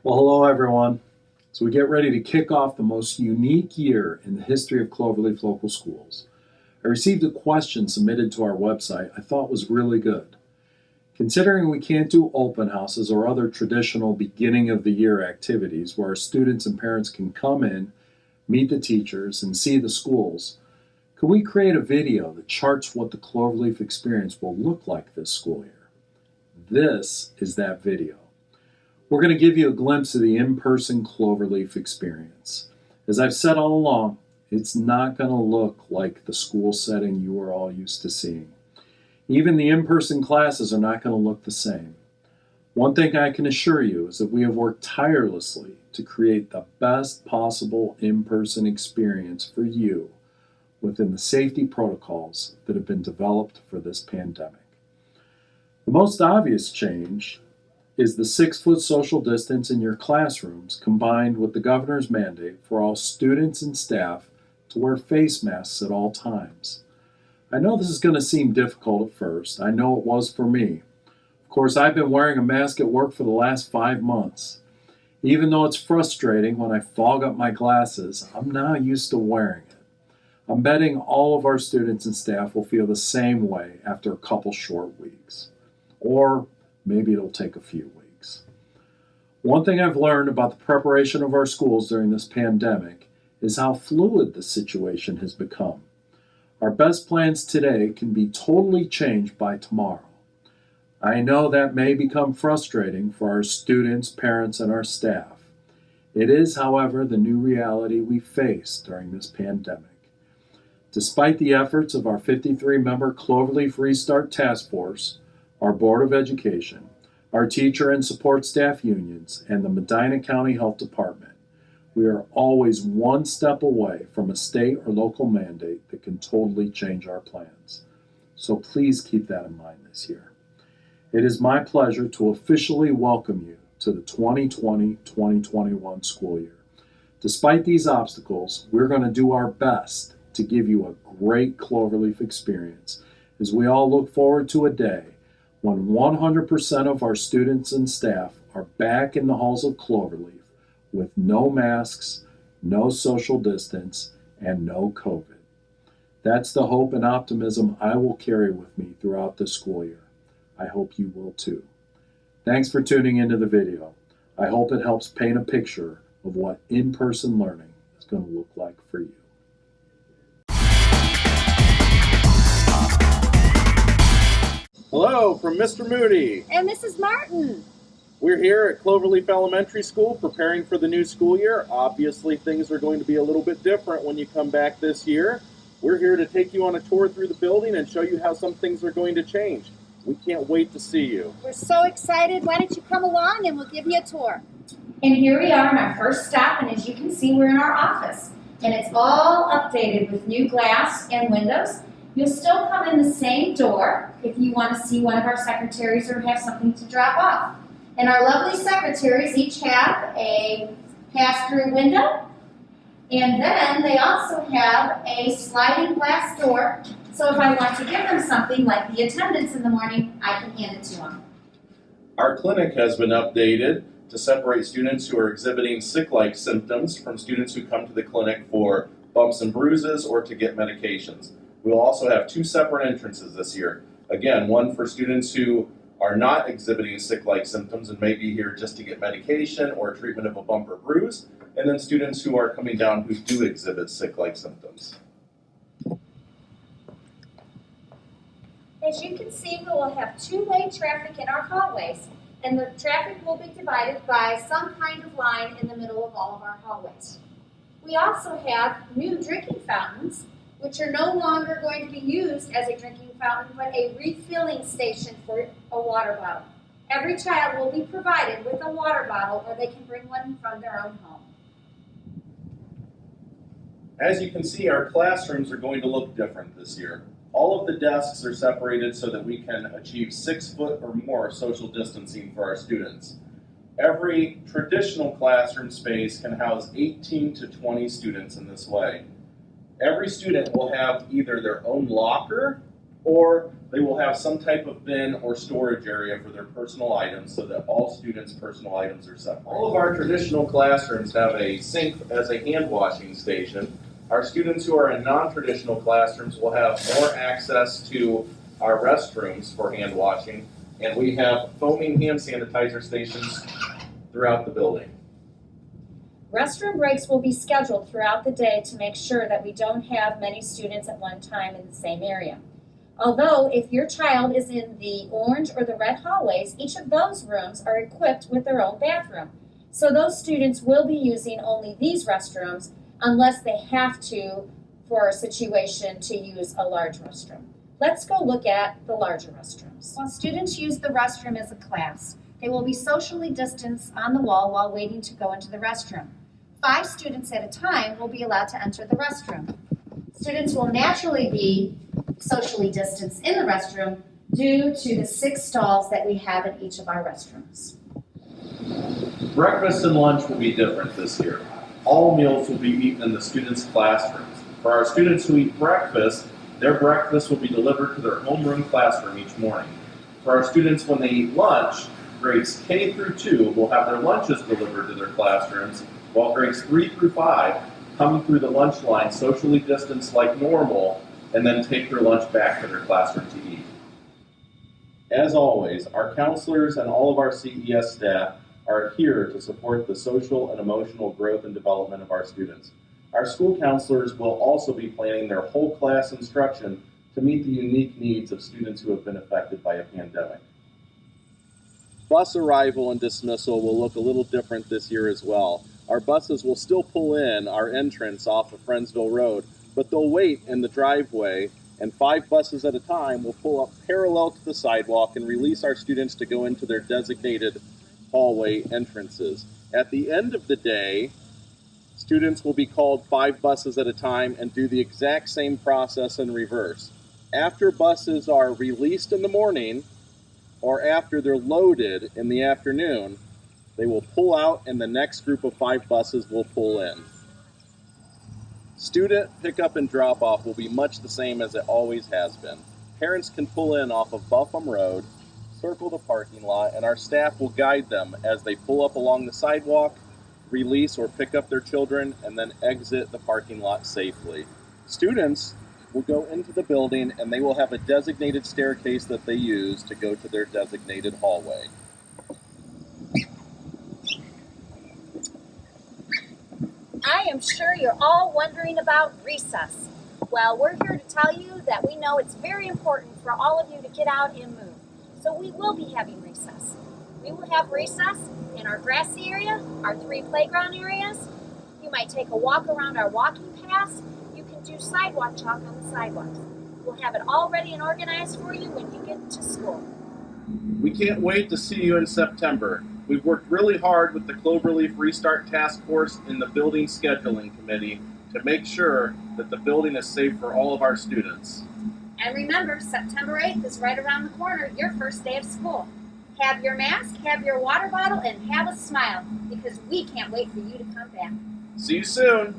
Well, hello everyone. So we get ready to kick off the most unique year in the history of Cloverleaf Local Schools. I received a question submitted to our website I thought was really good. Considering we can't do open houses or other traditional beginning of the year activities where our students and parents can come in, meet the teachers, and see the schools, could we create a video that charts what the Cloverleaf experience will look like this school year? This is that video. We're going to give you a glimpse of the in-person Cloverleaf experience. As I've said all along, it's not going to look like the school setting you are all used to seeing. Even the in-person classes are not going to look the same. One thing I can assure you is that we have worked tirelessly to create the best possible in-person experience for you within the safety protocols that have been developed for this pandemic. The most obvious change is the 6-foot social distance in your classrooms combined with the governor's mandate for all students and staff to wear face masks at all times. I know this is going to seem difficult at first. I know it was for me. Of course, I've been wearing a mask at work for the last 5 months. Even though it's frustrating when I fog up my glasses, I'm now used to wearing it. I'm betting all of our students and staff will feel the same way after a couple short weeks. Or maybe it'll take a few weeks. One thing I've learned about the preparation of our schools during this pandemic is how fluid the situation has become. Our best plans today can be totally changed by tomorrow. I know that may become frustrating for our students, parents, and our staff. It is, however, the new reality we face during this pandemic. Despite the efforts of our 53-member Cloverleaf Restart Task Force, our Board of Education, our teacher and support staff unions, and the Medina County Health Department, we are always one step away from a state or local mandate that can totally change our plans. So please keep that in mind this year. It is my pleasure to officially welcome you to the 2020-2021 school year. Despite these obstacles, we're going to do our best to give you a great Cloverleaf experience as we all look forward to a day when 100% of our students and staff are back in the halls of Cloverleaf with no masks, no social distance, and no COVID. That's the hope and optimism I will carry with me throughout the school year. I hope you will too. Thanks for tuning into the video. I hope it helps paint a picture of what in-person learning is going to look like for you. Hello from Mr. Moody and Mrs. Martin. We're here at Cloverleaf Elementary School preparing for the new school year. Obviously, things are going to be a little bit different when you come back this year. We're here to take you on a tour through the building and show you how some things are going to change. We can't wait to see you. We're so excited. Why don't you come along and we'll give you a tour. And here we are in our first stop, and as you can see, we're in our office. And it's all updated with new glass and windows. You'll still come in the same door if you want to see one of our secretaries or have something to drop off. And our lovely secretaries each have a pass-through window, and then they also have a sliding glass door, so if I want to give them something like the attendance in the morning, I can hand it to them. Our clinic has been updated to separate students who are exhibiting sick-like symptoms from students who come to the clinic for bumps and bruises or to get medications. We'll also have 2 separate entrances this year. Again, one for students who are not exhibiting sick-like symptoms and may be here just to get medication or treatment of a bump or bruise, and then students who are coming down who do exhibit sick-like symptoms. As you can see, we will have 2-way traffic in our hallways, and the traffic will be divided by some kind of line in the middle of all of our hallways. We also have new drinking fountains, which are no longer going to be used as a drinking fountain, but a refilling station for a water bottle. Every child will be provided with a water bottle, or they can bring one from their own home. As you can see, our classrooms are going to look different this year. All of the desks are separated so that we can achieve 6 foot or more social distancing for our students. Every traditional classroom space can house 18 to 20 students in this way. Every student will have either their own locker or they will have some type of bin or storage area for their personal items so that all students' personal items are separate. All of our traditional classrooms have a sink as a hand washing station. Our students who are in non-traditional classrooms will have more access to our restrooms for hand washing, and we have foaming hand sanitizer stations throughout the building. Restroom breaks will be scheduled throughout the day to make sure that we don't have many students at one time in the same area. Although, if your child is in the orange or the red hallways, each of those rooms are equipped with their own bathroom. So those students will be using only these restrooms unless they have to for a situation to use a large restroom. Let's go look at the larger restrooms. While students use the restroom as a class, they will be socially distanced on the wall while waiting to go into the restroom. 5 students at a time will be allowed to enter the restroom. Students will naturally be socially distanced in the restroom due to the 6 stalls that we have in each of our restrooms. Breakfast and lunch will be different this year. All meals will be eaten in the students' classrooms. For our students who eat breakfast, their breakfast will be delivered to their homeroom classroom each morning. For our students, when they eat lunch, grades K through 2 will have their lunches delivered to their classrooms, while grades 3 through 5 come through the lunch line socially distanced like normal and then take their lunch back to their classroom to eat. As always, our counselors and all of our CES staff are here to support the social and emotional growth and development of our students. Our school counselors will also be planning their whole class instruction to meet the unique needs of students who have been affected by a pandemic. Bus arrival and dismissal will look a little different this year as well. Our buses will still pull in our entrance off of Friendsville Road, but they'll wait in the driveway, and 5 buses at a time will pull up parallel to the sidewalk and release our students to go into their designated hallway entrances. At the end of the day, students will be called 5 buses at a time and do the exact same process in reverse. After buses are released in the morning, or after they're loaded in the afternoon, they will pull out and the next group of 5 buses will pull in. Student pickup and drop-off will be much the same as it always has been. Parents can pull in off of Buffum Road, circle the parking lot, and our staff will guide them as they pull up along the sidewalk, release or pick up their children, and then exit the parking lot safely. Students will go into the building and they will have a designated staircase that they use to go to their designated hallway. I am sure you're all wondering about recess. Well, we're here to tell you that we know it's very important for all of you to get out and move. So we will be having recess. We will have recess in our grassy area, our 3 playground areas. You might take a walk around our walking paths. You can do sidewalk chalk on the sidewalks. We'll have it all ready and organized for you when you get to school. We can't wait to see you in September. We've worked really hard with the Cloverleaf Restart Task Force and the Building Scheduling Committee to make sure that the building is safe for all of our students. And remember, September 8th is right around the corner, your first day of school. Have your mask, have your water bottle, and have a smile, because we can't wait for you to come back. See you soon!